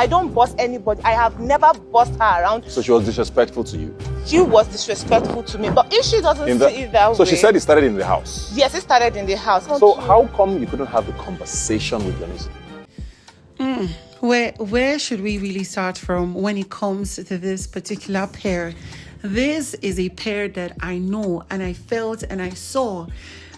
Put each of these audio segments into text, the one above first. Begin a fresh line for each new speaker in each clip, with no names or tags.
I don't boss anybody. I have never bossed her around.
So she was disrespectful to you?
She was disrespectful to me. But if she doesn't see it that way...
So she said it started in the house?
Yes, it started in the house.
So how come you couldn't have the conversation with your niece?
Where should we really start from when it comes to this particular pair? This is a pair that I know and I felt and I saw.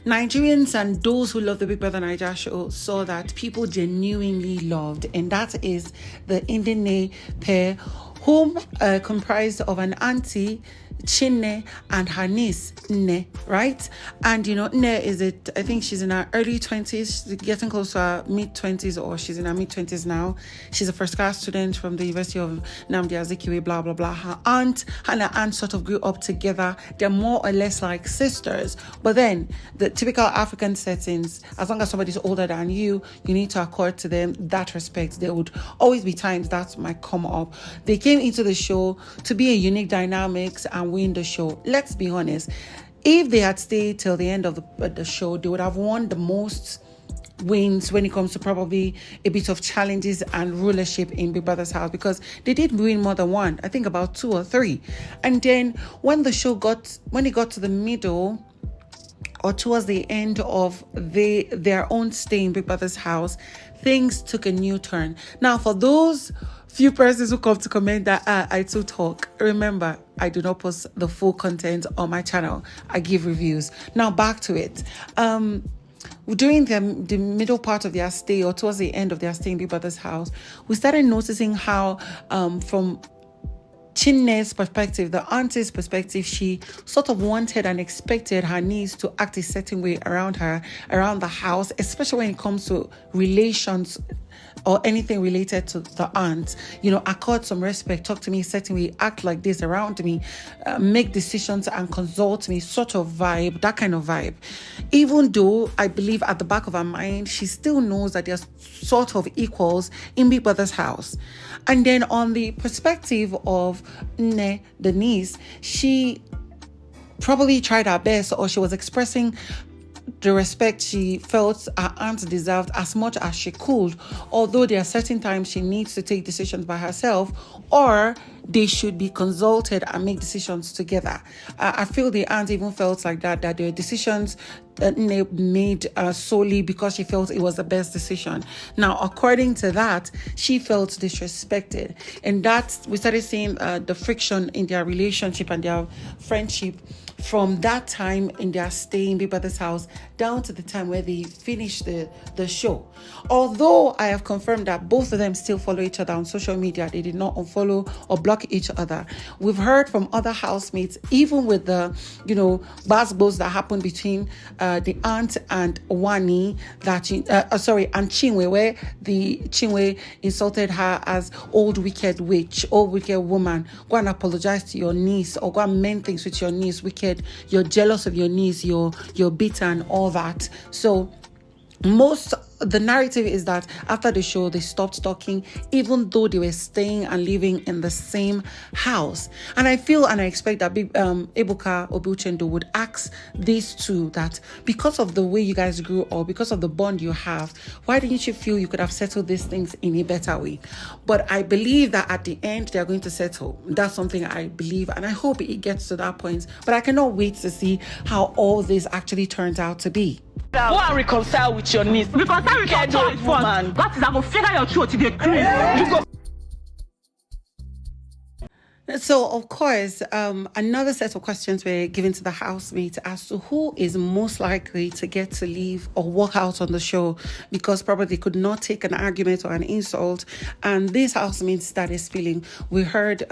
Nigerians and those who love the Big Brother Naija show saw that people genuinely loved, and that is the Ndi Nne pair, whom comprised of an auntie, CHINNE, and her niece, Nne, right? And you know, Nne I think she's in her early 20s, getting close to her mid-20s, or she's in her mid-20s now. She's a first-class student from the University of Nnamdi Azikiwe, blah, blah, blah. Her aunt and her aunt sort of grew up together. They're more or less like sisters. But then, the typical African settings, as long as somebody's older than you, you need to accord to them that respect. There would always be times that might come up. They came into the show to be a unique dynamics and win the show. Let's be honest. If they had stayed till the end of the show, they would have won the most wins when it comes to probably a bit of challenges and rulership in Big Brother's house, because they did win more than one. I think about 2 or 3. And then when the show got to the middle or towards the end of their own stay in Big Brother's house, things took a new turn. Now, for those few persons who come to comment that I too talk, remember, I do not post the full content on my channel. I give reviews. Now, back to it. During the middle part of their stay, or towards the end of their stay in Big Brother's house, we started noticing how, from CHINNE's perspective, the auntie's perspective, she sort of wanted and expected her niece to act a certain way around her, around the house, especially when it comes to relations or anything related to the aunt. You know, accord some respect, talk to me a certain way, act like this around me, make decisions and consult me, sort of vibe, that kind of vibe. Even though I believe at the back of her mind, she still knows that there's sort of equals in Big Brother's house. And then on the perspective of Nne, the niece, she probably tried her best, or she was expressing the respect she felt her aunt deserved as much as she could, although there are certain times she needs to take decisions by herself, or they should be consulted and make decisions together. I feel the aunt even felt like that there were decisions that Nne made solely because she felt it was the best decision. Now, according to that, she felt disrespected, and that we started seeing the friction in their relationship and their friendship from that time in their stay in Big Brother's house down to the time where they finished the show. Although I have confirmed that both of them still follow each other on social media, they did not unfollow or block each other. We've heard from other housemates, even with the, basketballs that happened between the aunt and Wani, and CHINWE, where the CHINWE insulted her as old wicked witch, old wicked woman. Go and apologize to your niece, or go and mend things with your niece, wicked. You're jealous of your niece, you're bitter and all that. So the narrative is that after the show, they stopped talking, even though they were staying and living in the same house. And I feel and I expect that Ebuka Obi Uchendu would ask these two that because of the way you guys grew up, because of the bond you have, why didn't you feel you could have settled these things in a better way? But I believe that at the end, they're going to settle. That's something I believe, and I hope it gets to that point. But I cannot wait to see how all this actually turns out to be.
Go and reconcile with your niece.
Reconcile with your child first. That is, I will figure your truth to the cream.
So, of course, another set of questions were given to the housemates as to who is most likely to get to leave or walk out on the show, because probably they could not take an argument or an insult. And these housemates started spilling. We heard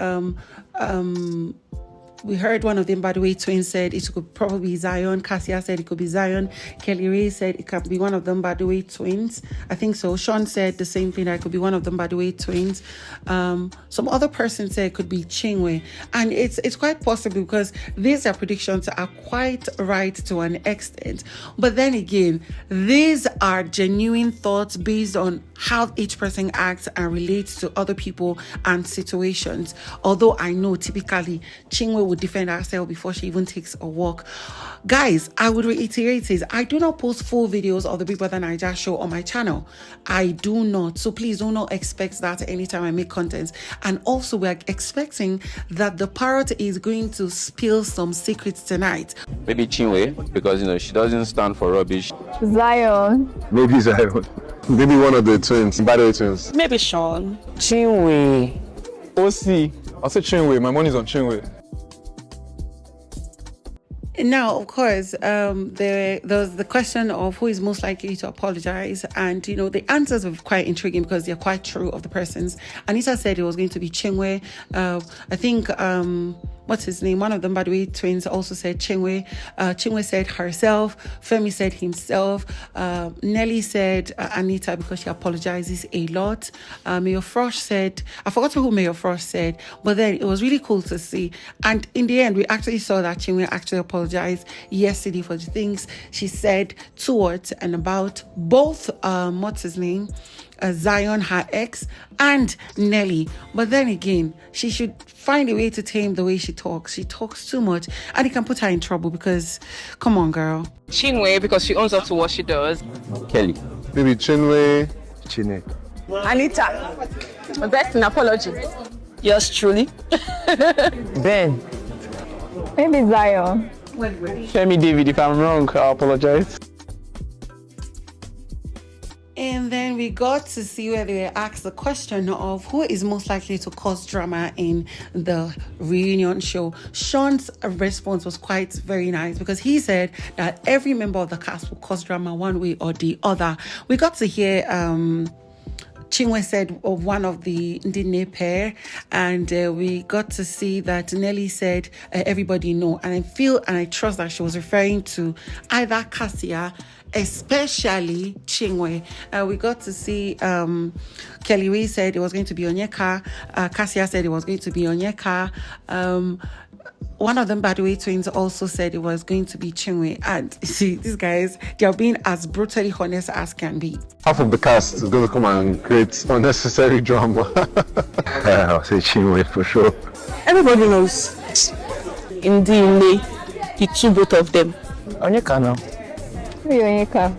one of them, by the way, twins said it could probably be Zion. Cassia said it could be Zion. Kelly Ray said it could be one of them, by the way, twins. I think so. Sean said the same thing, that it could be one of them, by the way, twins. Some other person said it could be CHINWE. And it's quite possible, because these are predictions are quite right to an extent. But then again, these are genuine thoughts based on how each person acts and relates to other people and situations. Although I know typically CHINWE would defend herself before she even takes a walk. Guys, I would reiterate this. I do not post full videos of the Big Brother Naija show on my channel. I do not. So please do not expect that anytime I make content. And also, we're expecting that the parrot is going to spill some secrets tonight.
Maybe CHINWE, because she doesn't stand for rubbish.
Zion.
Maybe Zion. Maybe one of the twins, battle twins.
Maybe Sean.
CHINWE.
OC. I'll say CHINWE. My money's on CHINWE.
Now, of course, there's the question of who is most likely to apologize. And, the answers were quite intriguing because they're quite true of the persons. Anita said it was going to be CHINWE. I think, what's his name? One of them, by the way, twins also said CHINWE. CHINWE said herself. Femi said himself. Nelly said Anita because she apologizes a lot. Mayor Frosh said, I forgot who Mayor Frosh said, but then it was really cool to see. And in the end, we actually saw that CHINWE actually apologized yesterday for the things she said towards and about both, what's his name? Zion, her ex, and Nelly. But then again, she should find a way to tame the way she talks. She talks too much and it can put her in trouble because, come on, girl.
CHINWE, because she owns up to what she does.
Kelly.
Maybe CHINWE. CHINNE.
Anita. Best in apology. Yours truly.
Ben.
Maybe Zion.
Femi David, if I'm wrong, I apologize.
And then we got to see where they were asked the question of who is most likely to cause drama in the reunion show. Sean's response was quite very nice because he said that every member of the cast will cause drama one way or the other. We got to hear CHINWE said of one of the Ndi Nne pair, and we got to see that Nelly said everybody know, and I feel and I trust that she was referring to either Cassia, especially CHINWE. We got to see Kelly Ray said it was going to be Onyeka. Cassia said it was going to be Onyeka. One of them, by the way, twins also said it was going to be CHINWE. And see, these guys, they are being as brutally honest as can be.
Half of the cast is going to come and create unnecessary drama. I'll say CHINWE for sure.
Everybody knows. Ndi Nne, the two, both of them.
Onyeka now.
Maybe Onyeka.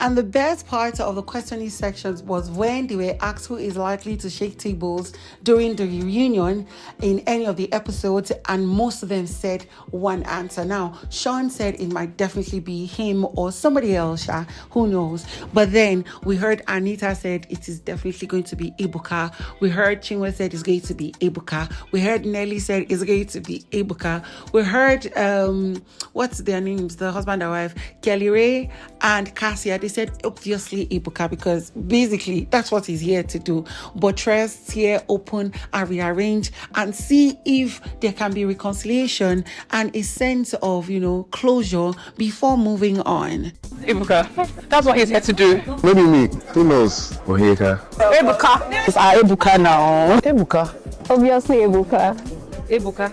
And the best part of the questioning sections was when they were asked who is likely to shake tables during the reunion in any of the episodes, and most of them said one answer. Now, Sean said it might definitely be him or somebody else, who knows. But then we heard Anita said it is definitely going to be Ebuka. We heard CHINWE said it's going to be Ebuka. We heard Nelly said it's going to be Ebuka. We heard, what's their names? The husband and wife, Kelly Ray and Cassia. They said obviously Ebuka because basically that's what he's here to do. Buttress, tear, open and rearrange and see if there can be reconciliation and a sense of, closure before moving on.
Ebuka. That's what he's here to do.
Maybe me. Who knows?
Onyeka.
Ebuka.
It's Ebuka now. Ebuka.
Obviously Ebuka.
Ebuka.